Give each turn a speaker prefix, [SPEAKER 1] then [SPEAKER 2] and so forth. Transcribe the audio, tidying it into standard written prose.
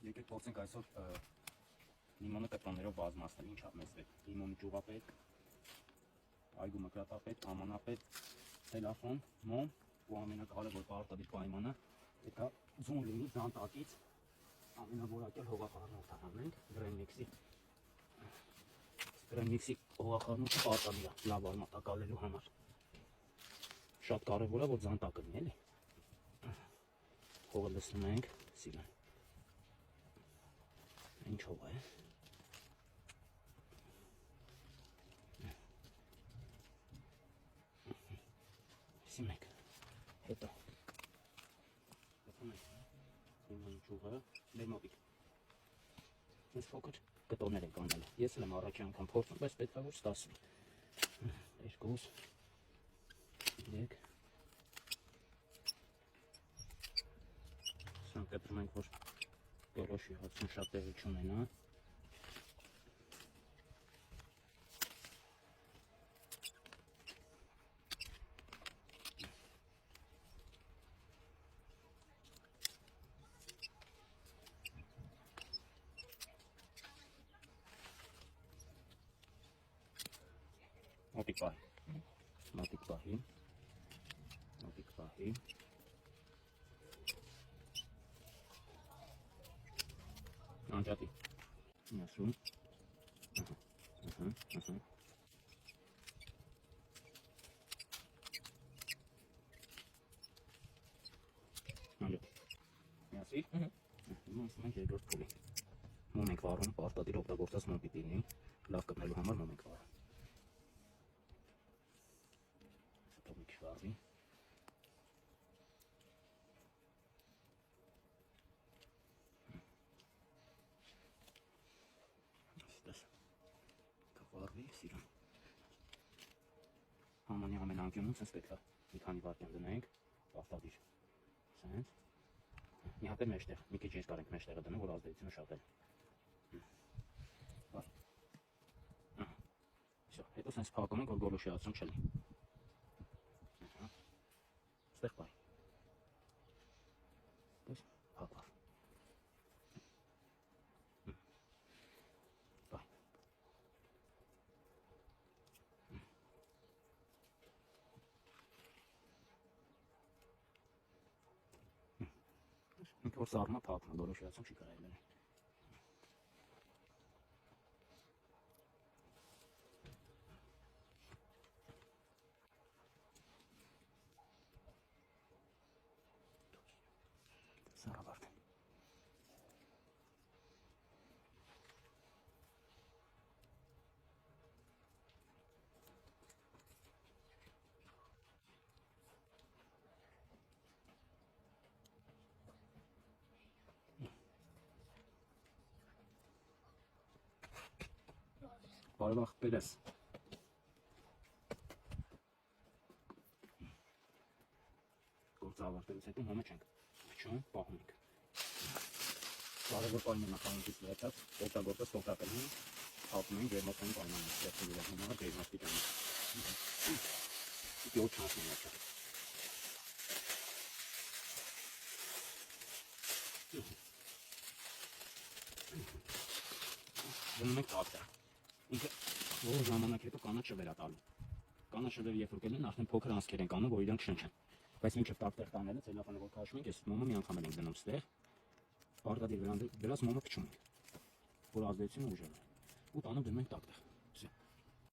[SPEAKER 1] Եկեք փորձենք այսօր լիմոնը կտրոններով բազմացնել, ինչա մեզ պետք։ Լիմոնի ճյուղապետ, այգու մկրատապետ, ամանապետ, տելեֆոն, մոմ ու ամենակարևոր պարտադիր պայմանը պետքա ձուն լինի զանտակից ամենավորակյալ հողախառնուրդը հանենք Gremix-ի հողախառնուրդը պարտադիր է լավ արմատակալելու համար։ Շատ կարևոր է, որ զանտակը լինի, էլի։ Հողը լցնում ենք, սիրուն։ Ինչ հող է։ Սիմենք, հետո լիմոնի ճյուղը մեր մոտիկ։ Ես փոքր կտորներ ենք անել։ Ես էլ եմ առաջի անգամ փորձում, բայց պետք է որ ստացվի։ 2 3 Սրանք կտրում ենք, որ գոլոշի հացում շատ տեղի չունենա։ Մոտիկ պահի։ Անջատի։ 90 Միասի։ Մենք երկրորդ փուլի։ Մոմ ենք վառում, պարտադիր օգտագործած մոմ պիտի լինի, լավ կտնելու համար մոմ ենք վառում։ Հետո մի քիչ վառվի։ Կվառվի, սիրուն։ Համանի ամենանկյունում սենց պետք է մի քանի վայրկյան դնենք, պարտադիր։ Սենց։ Մի հատ է մեջտեղ, մի քիչ երկար ենք մեջտեղը դնում, որ ազդեցությունը շատ է։ Всё, հետո սենց փակում ենք, որ գոլոշի հացում չլինի։ Ստեղ բայ։ Դες փակավ։ Բայ։ Ինքը որ սառնա փակում, գոլոշի հացում չի կարելի լինի։ Սառավարդ։ Բարվախտեր ես։ Գործը ավարտելուց հետո մոմը չենք փչում, պահում ենք։ Կարևոր պայմանն է խանութից վերջած, օգտագործած կոկտակելին հապում ենք ջերմոցային պայմանը, ստեղծում իրար հիմա ջերմաստիճանը։ Պիտի օդ չանցնի վերջը։ Դնում ենք տակտը։ Ինքը որոշ ժամանակ հետո կանաչը վերատալու։ Կանաչը դեռ երբ որ կլինեն, արդեն փոքր անցքեր ենք անում, որ իրանք շնչեն։ Բայց մինչև տակտեղ տանելը ցելոֆանը որ քաշում ենք, այս մոմը մի անգամ ենք դնում ստեղ։ Պարտադիր դրած մոմը փչում ենք, որ ազդեցությունը ուժեղ է։ Ու տանում դնում ենք տակտեղ։